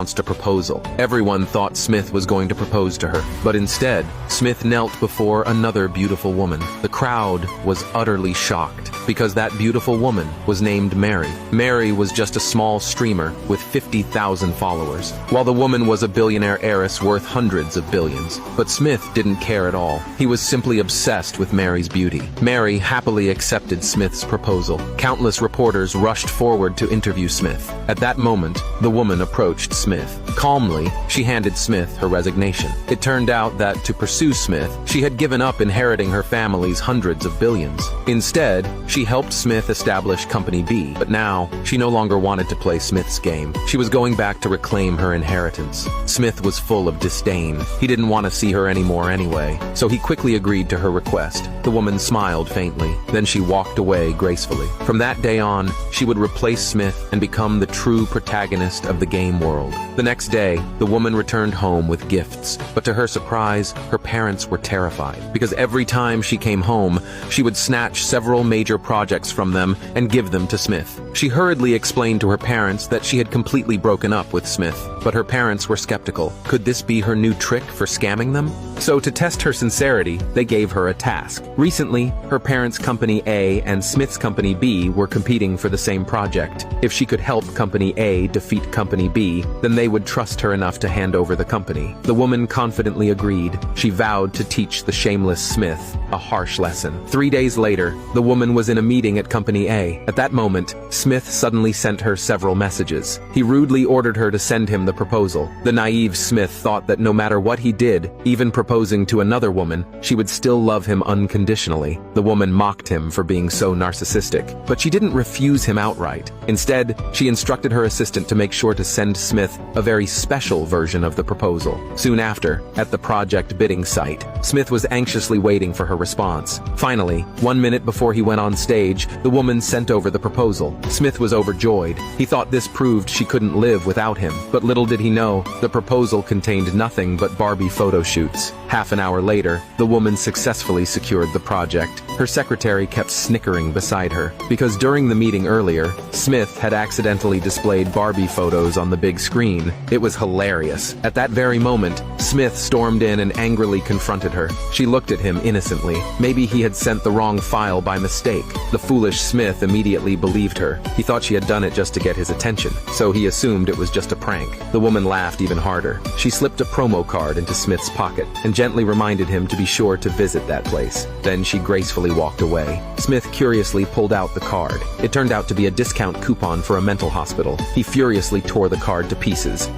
announced a proposal. Everyone thought Smith was going to propose to her, but instead, Smith knelt before another beautiful woman. The crowd was utterly shocked, because that beautiful woman was named Mary. Mary was just a small streamer with 50,000 followers, while the woman was a billionaire heiress worth hundreds of billions. But Smith didn't care at all. He was simply obsessed with Mary's beauty. Mary happily accepted Smith's proposal. Countless reporters rushed forward to interview Smith. At that moment, the woman approached Smith. Calmly, she handed Smith her resignation. It turned out that to pursue Smith, she had given up inheriting her family's hundreds of billions. Instead, she helped Smith establish Company B, but now she no longer wanted to play Smith's game. She was going back to reclaim her inheritance. Smith was full of disdain. He didn't want to see her anymore anyway, so he quickly agreed to her request. The woman smiled faintly. Then she walked away gracefully. From that day on, she would replace Smith and become the true protagonist of the game world. The next day, the woman returned home with gifts, but to her surprise, her parents were terrified, because every time she came home, she would snatch several major projects from them and give them to Smith. She hurriedly explained to her parents that she had completely broken up with Smith, but her parents were skeptical. Could this be her new trick for scamming them? So to test her sincerity, they gave her a task. Recently, her parents' Company A and Smith's Company B were competing for the same project. If she could help Company A defeat Company B, then they would trust her enough to hand over the company. The woman confidently agreed. She vowed to teach the shameless Smith a harsh lesson. 3 days later, the woman was in a meeting at Company A. At that moment, Smith suddenly sent her several messages. He rudely ordered her to send him the proposal. The naive Smith thought that no matter what he did, even proposing to another woman, she would still love him unconditionally. The woman mocked him for being so narcissistic, but she didn't refuse him outright. Instead, she instructed her assistant to make sure to send Smith a very special version of the proposal. Soon after, at the project bidding site, Smith was anxiously waiting for her response. Finally, 1 minute before he went on stage, the woman sent over the proposal. Smith was overjoyed. He thought this proved she couldn't live without him. But little did he know, the proposal contained nothing but Barbie photo shoots. Half an hour later, the woman successfully secured the project. Her secretary kept snickering beside her, because during the meeting earlier, Smith had accidentally displayed Barbie photos on the big screen. It was hilarious. At that very moment, Smith stormed in and angrily confronted her. She looked at him innocently. Maybe he had sent the wrong file by mistake. The foolish Smith immediately believed her. He thought she had done it just to get his attention, so he assumed it was just a prank. The woman laughed even harder. She slipped a promo card into Smith's pocket and gently reminded him to be sure to visit that place. Then she gracefully walked away. Smith curiously pulled out the card. It turned out to be a discount coupon for a mental hospital. He furiously tore the card to pieces.